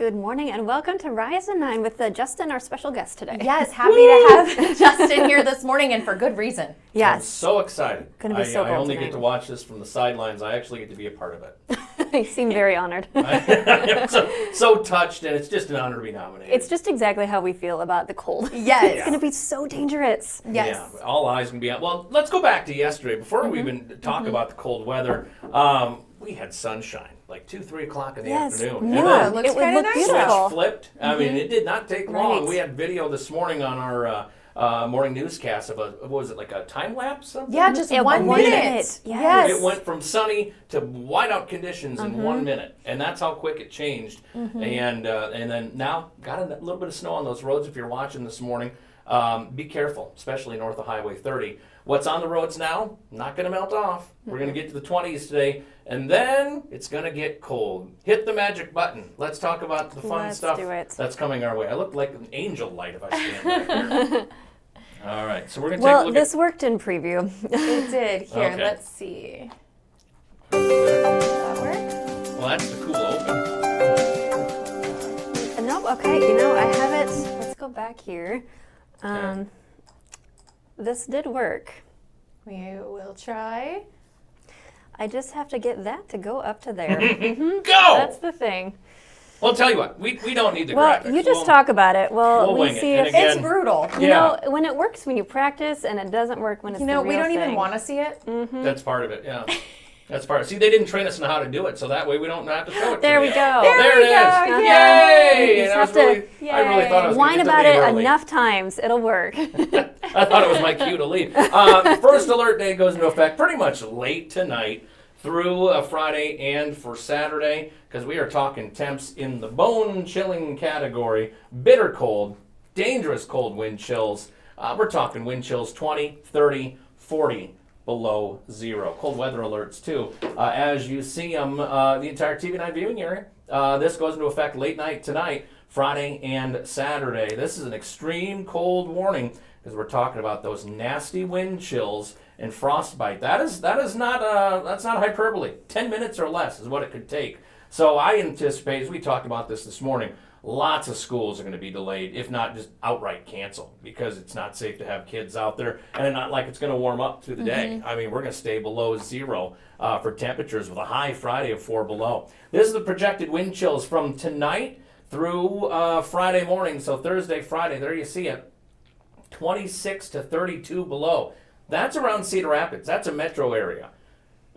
Good morning and welcome to Rise and 9 with Justin, our special guest today. Yes, happy to have Justin here this morning and for good reason. Yes. I'm so excited. Gonna be so I cool only today. get to watch this from the sidelines. I actually get to be a part of it. You seem very honored. I'm so touched, and it's just an honor to be nominated. It's just exactly how we feel about the cold. Yes. It's going to be so dangerous. Yes. Yeah, all eyes can be on. Well, let's go back to yesterday. Before we even talk about the cold weather, we had sunshine, like 2, 3 o'clock in the afternoon. Yeah, And then looks it would kinda look nice. beautiful. switch flipped. I mean, it did not take long. Right. We had video this morning on our morning newscast of what was it, like a time lapse? Something? Yeah, just Yeah, 1 1 minute. minute. Yes. It went from sunny to whiteout conditions in 1 minute, and that's how quick it changed. And then now got a little bit of snow on those roads. If you're watching this morning, be careful, especially north of Highway 30. What's on the roads now? Not going to melt off. We're going to get to the 20s today, and then it's going to get cold. Hit the magic button. Let's talk about the fun Let's stuff do it. that's coming our way. I look like an angel light if I stand back here. All right, so we're going to take a Well, look this worked in preview. It did. Here, Okay. let's see. at... Does that work? Well, that's the cool open. Nope, okay, you know, I have it. Let's go back here. Okay. This did work. We will try. I just have to get that to go up to there. Go! That's the thing. Well, I'll tell you what, we don't need the Well, graphics. you just talk about it. Well, we'll we wing it. see And if again- It's brutal. you Yeah. know when it works when you practice, and it doesn't work when it's You know, the we real don't even thing. want to see it. That's part of it, yeah. That's part of it. See, they didn't train us on how to do it, so that way we don't have to show it There to we you. go. There we it go. is. Yay! Yay! You And just have to I really thought I was whine going to about leave it early. enough times, it'll work. I thought it was my cue to leave. First alert day goes into effect pretty much late tonight through Friday and for Saturday, because we are talking temps in the bone-chilling category, bitter cold, dangerous cold wind chills. We're talking wind chills 20, 30, 40 below zero. Cold weather alerts, too. As you see them, the entire TV9 viewing area. This goes into effect late night tonight, Friday and Saturday. This is an extreme cold warning because we're talking about those nasty wind chills and frostbite. That's not hyperbole. 10 minutes or less is what it could take. So I anticipate, as we talked about this morning, lots of schools are going to be delayed, if not just outright canceled, because it's not safe to have kids out there, and it's not like it's going to warm up through the day. I mean, we're going to stay below zero for temperatures with a high Friday of 4 below. This is the projected wind chills from tonight through Friday morning, so Thursday, Friday, there you see it, 26 to 32 below. That's around Cedar Rapids. That's a metro area.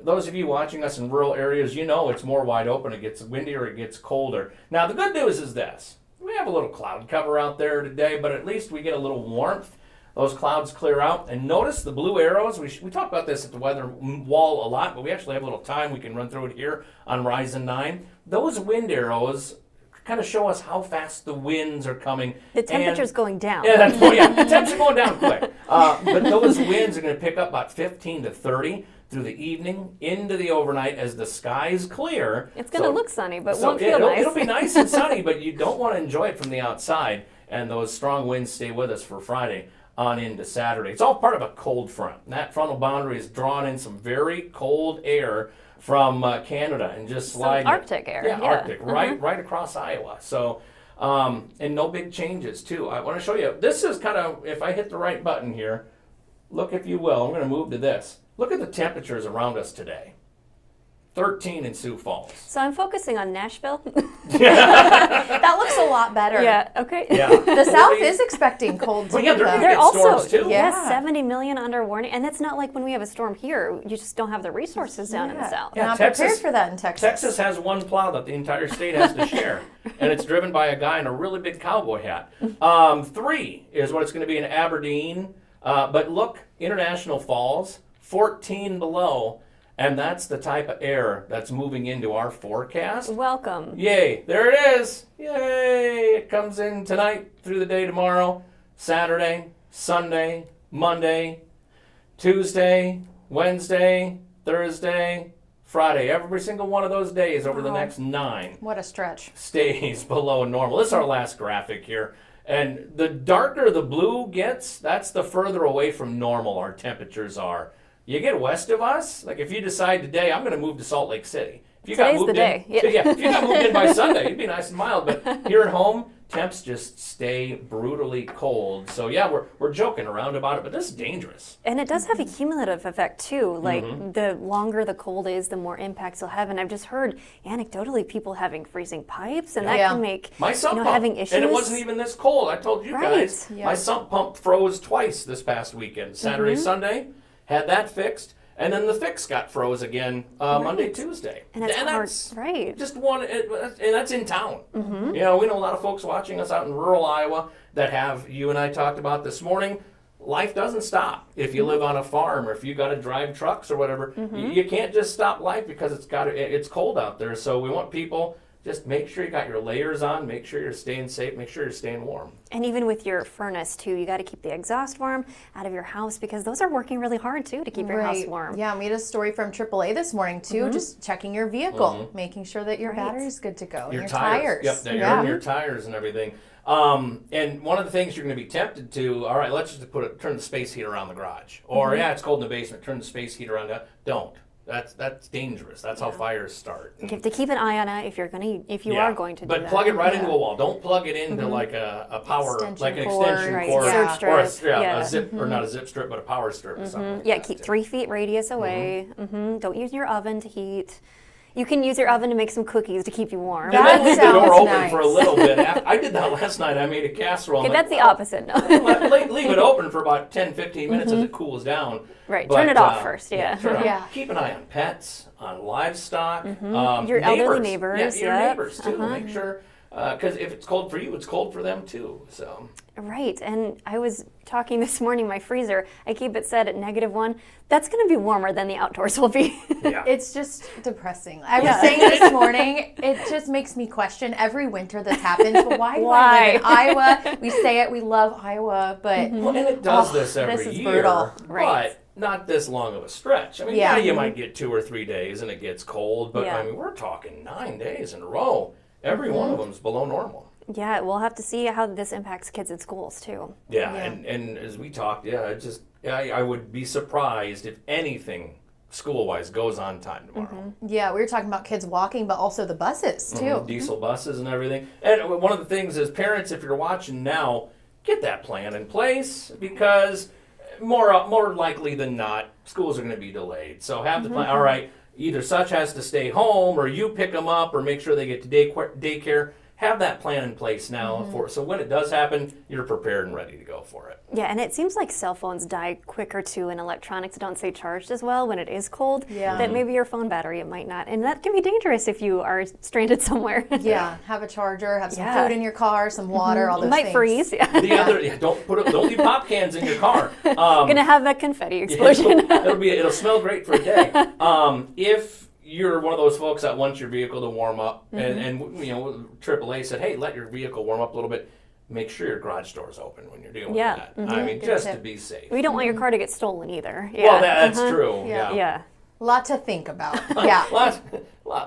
Those of you watching us in rural areas, you know it's more wide open. It gets windier, it gets colder. Now, the good news is this. We have a little cloud cover out there today, but at least we get a little warmth. Those clouds clear out. And notice the blue arrows. We talk about this at the weather wall a lot, but we actually have a little time. We can run through it here on Rise and 9. Those wind arrows kind of show us how fast the winds are coming. The temperature's going down. Yeah, the temps are going down quick. But those winds are going to pick up about 15 to 30 through the evening into the overnight as the skies clear. It's going to look sunny, but So won't feel nice. it'll be nice and sunny, but you don't want to enjoy it from the outside. And those strong winds stay with us for Friday on into Saturday. It's all part of a cold front. And that frontal boundary is drawn in some very cold air from Canada and just sliding. Arctic air. Yeah, Arctic, right across Iowa. So, and no big changes too. I want to show you. This is kind of, if I hit the right button here, look if you will. I'm going to move to this. Look at the temperatures around us today. 13 in Sioux Falls. So I'm focusing on Nashville. That looks a lot better. Yeah, okay. Yeah. The South is expecting cold too. Well, yeah, they're though. gonna They're get also, storms too. Yeah. yes, 70 million under warning. And it's not like when we have a storm here, you just don't have the resources down in the south. Yeah, Not Texas- prepared for that in Texas. Texas has one plow that the entire state has to share, and it's driven by a guy in a really big cowboy hat. 3 is what it's going to be in Aberdeen, but look, International Falls, 14 below, and that's the type of air that's moving into our forecast. Welcome. Yay, there it is. Yay, it comes in tonight through the day tomorrow, Saturday, Sunday, Monday, Tuesday, Wednesday, Thursday, Friday. Every single one of those days over the Wow. next 9 What a stretch. stays below normal. This is our last graphic here. And the darker the blue gets, that's the further away from normal our temperatures are. You get west of us, like if you decide today, I'm going to move to Salt Lake City, If you Today's got moved the day. In, if you got moved in by Sunday, it'd be nice and mild. But here at home, temps just stay brutally cold. So yeah, we're joking around about it, but this is dangerous. And it does have a cumulative effect too. Like the longer the cold is, the more impacts you'll have. And I've just heard anecdotally people having freezing pipes, and that can make My sump pump, having issues. and it wasn't even this cold. I told you guys, my sump pump froze twice this past weekend. Saturday, Sunday, had that fixed. And then the fix got froze again Monday, Tuesday. And it's hard, that's right? Just one, and that's in town. You know, we know a lot of folks watching us out in rural Iowa that have, you and I talked about this morning, life doesn't stop. If you live on a farm or if you got to drive trucks or whatever, you can't just stop life because it's cold out there. So we want people, just make sure you got your layers on, make sure you're staying safe, make sure you're staying warm. And even with your furnace too, you got to keep the exhaust warm out of your house because those are working really hard too to keep your house warm. Yeah, we had a story from AAA this morning too, just checking your vehicle, making sure that your battery's good to go. Your and your tires. Yep, your tires and everything. And one of the things you're going to be tempted to, all right, let's just turn the space heater on the garage. Or yeah, it's cold in the basement, turn the space heater on. Don't. That's dangerous. That's how fires start. You have to keep an eye on it if you are going to do that. But plug it right into a wall. Don't plug it into like a power, extension like an cord. extension cord, Surge or strip. a zip, or not a zip strip, but a power strip or something. Like that keep too. 3 feet radius away. Don't use your oven to heat. You can use your oven to make some cookies to keep you warm. And then leave the door open nice. for a little bit. I did that last night. I made a casserole. Okay, that's the opposite. No. Leave it open for about 10, 15 minutes as it cools down. Right, But, turn it off first, turn it off. Yeah. Keep an eye on pets, on livestock, Your elderly neighbors. Yeah, your neighbors too. Make sure, because if it's cold for you, it's cold for them too. So. Right, and I was talking this morning, my freezer, I keep it set at -1. That's going to be warmer than the outdoors will be. Yeah. It's just depressing. I was saying this morning, it just makes me question every winter this happens. But why do I live in Iowa? We say it, we love Iowa, but Well, and it does this every this is year, brutal. Right. but not this long of a stretch. I mean, yeah, you might get 2 or 3 days and it gets cold, but I mean, we're talking 9 days in a row. Every one of them's below normal. Yeah, we'll have to see how this impacts kids at schools too. Yeah. And as we talked, I would be surprised if anything school-wise goes on time tomorrow. yeah, we were talking about kids walking, but also the buses too. Diesel buses and everything. And one of the things is, parents, if you're watching now, get that plan in place because more likely than not, schools are going to be delayed. So have the plan. All right, either such has to stay home, or you pick them up, or make sure they get to daycare. Have that plan in place now so when it does happen, you're prepared and ready to go for it. Yeah, and it seems like cell phones die quicker too, and electronics don't stay charged as well when it is cold. Yeah. That maybe your phone battery, it might not. And that can be dangerous if you are stranded somewhere. Yeah, have a charger, have some food in your car, some water, all those It might things. freeze. Yeah. The other, don't leave pop cans in your car. Gonna have a confetti explosion. It'll smell great for a day. If you're one of those folks that wants your vehicle to warm up, and you know, AAA said, hey, let your vehicle warm up a little bit. Make sure your garage door's open when you're doing that. I mean, just to be safe. We don't want your car to get stolen either. Yeah. Well, that's true. Yeah. Yeah. Lot to think about. Yeah.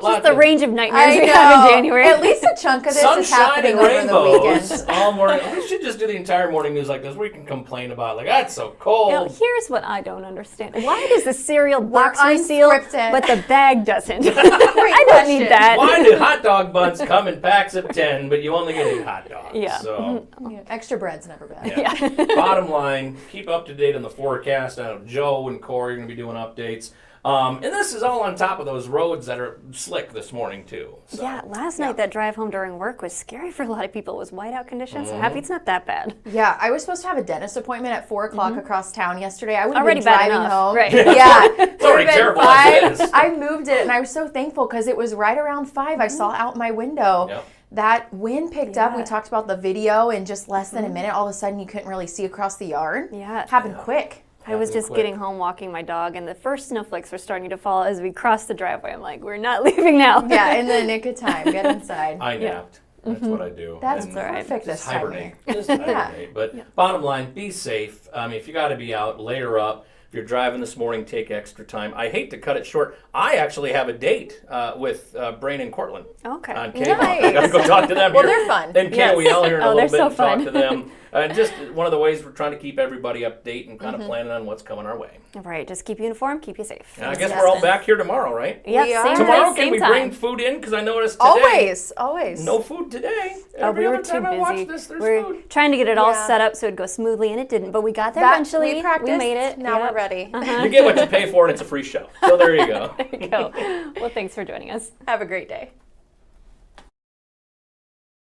Just the range of nightmares we have in January. At least a chunk of this is Sunshine happening and over the rainbows weekend. all morning. We should just do the entire morning news like this. We can complain about like that's so cold. Now, here's what I don't understand. Why does the cereal box reseal, unscripted. but the bag doesn't? I don't need that. Why do hot dog buns come in packs of 10, but you only get 8 hot dogs? Yeah. So, Yeah, extra bread's never bad. yeah. Bottom line, keep up to date on the forecast. I know Joe and Corey are going to be doing updates. And this is all on top of those roads that are slick this morning, too. So. Yeah, last night that drive home during work was scary for a lot of people. It was whiteout conditions. Happy it's not that bad. Yeah, I was supposed to have a dentist appointment at 4 o'clock across town yesterday. I would have Already been bad driving enough. home. Right. Yeah. It's already It would've been terrible as it is. I moved it, and I was so thankful because it was right around 5. I saw out my window. Yep. That wind picked up. We talked about the video in just less than a minute. All of a sudden, you couldn't really see across the yard. Yeah. It happened quick. I was just getting home walking my dog, and the first snowflakes were starting to fall as we crossed the driveway. I'm like, we're not leaving now. Yeah, in the nick of time. Get inside. I napped. That's what I do. That's And perfect this just time. hibernate. Just hibernate. But bottom line, be safe. If you got to be out, layer up. If you're driving this morning, take extra time. I hate to cut it short. I actually have a date with Brain and Cortland Okay. on KWEL. Nice. I got to go talk to them Well, here. they're fun. And Yes. KWEL here in a Oh, little they're bit so and talk fun. to them. Just one of the ways we're trying to keep everybody update and kind of planning on what's coming our way. Right. Just keep you informed, keep you safe. And I guess Yes. we're all back here tomorrow, right? Yep, We are. same Tomorrow, place, can same we time. bring food in? Because I noticed today. Always. No food today. Oh, Every we were other too time I watch busy. this, there's We're food. trying to get it all Yeah. set up so it'd go smoothly, and it didn't. But we got there That- eventually. We practiced. We made it. Now Yep. we're ready. You get what you pay for, and it's a free show. So there you go. There you go. Well, thanks for joining us. Have a great day.